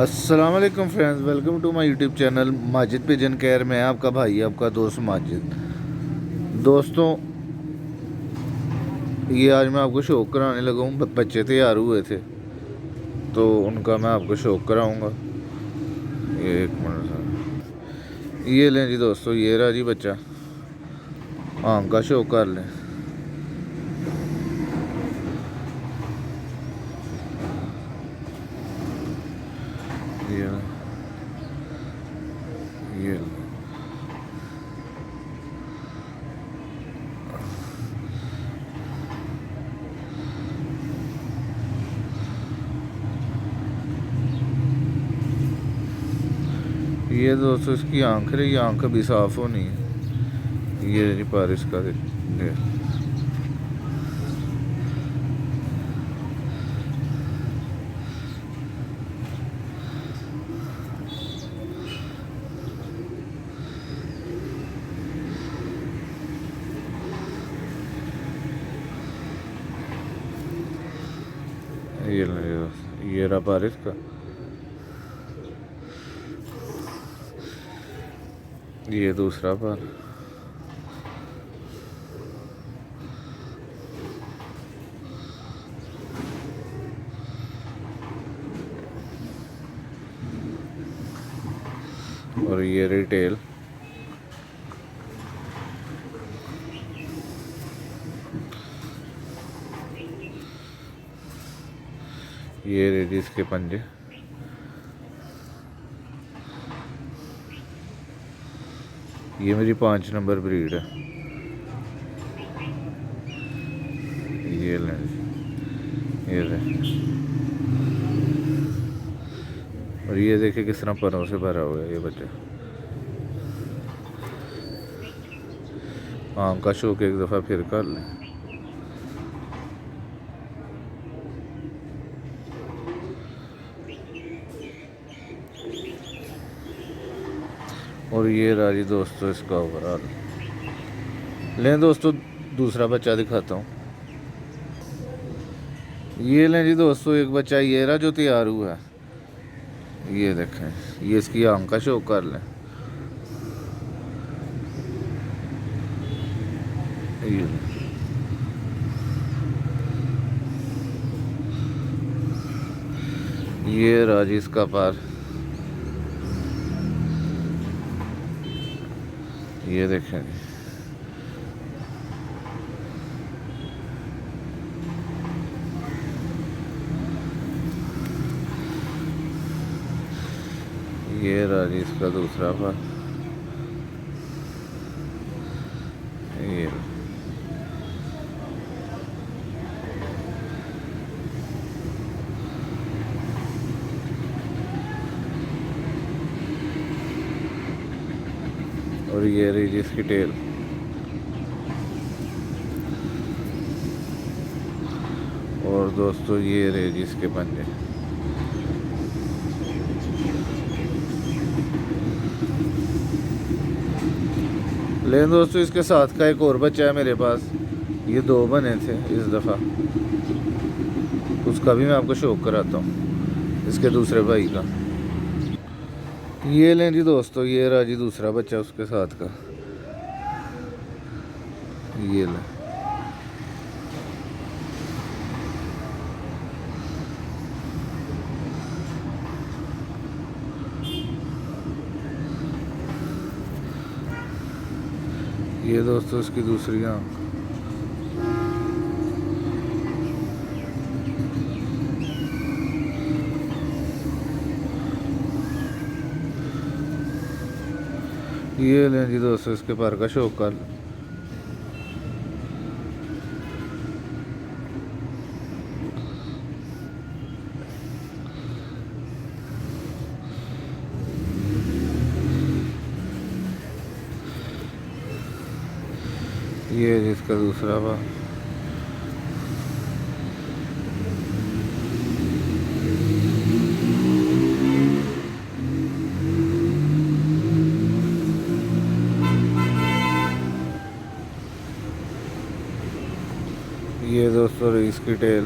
अस्सलाम वालेकुम friends, welcome to my YouTube channel Majid pigeon care. मैं आपका भाई, आपका दोस्त माजिद। दोस्तों, ये आज मैं आपको शौक कराने लगा हूँ। बच्चे तैयार हुए थे तो उनका मैं आपको शौक कराऊंगा। ये एक मिनट सर, ये लें जी दोस्तों, ये रहा जी बच्चा। आम का शौक कर लें। ये ये ये दोस्तों इसकी आंख है, ये आंख भी साफ होनी है। ये जी पारिश का ये रहा पारिश का। ये दूसरा बार। और ये रिटेल। ये रेडीज के पंजे। ये मेरी 5 नंबर ब्रीड है। ये ले, ये ले। और ये देखिए किस तरह परों से भरा हुआ है ये बच्चा। आम का शौक एक दफ़ा फिर कर लें। और ये राजी दोस्तों इसका ओवरऑल। लें दोस्तों, दूसरा बच्चा दिखाता हूँ। ये लें जी दोस्तों, एक बच्चा ये रहा जो तैयार हुआ है। ये देखें, ये इसकी आम का शौक कर लें। ये राजी इसका पार। ये देखें, ये राजी इसका दूसरा पार। ये और ये रही जिसकी टेल। और दोस्तों ये रही जिसके पंजे। लेकिन दोस्तों, इसके साथ का एक और बच्चा है मेरे पास। ये 2 बने थे इस दफ़ा। उसका भी मैं आपको शौक कराता हूँ, इसके दूसरे भाई का। ये लें जी दोस्तों, ये रहा जी दूसरा बच्चा उसके साथ का। ये लें। ये दोस्तों इसकी दूसरी आंख। ये लें जी दोस्तों, इसके पर का शौक कर। ये जिसका दूसरा बार। ये दोस्तों इसकी टेल।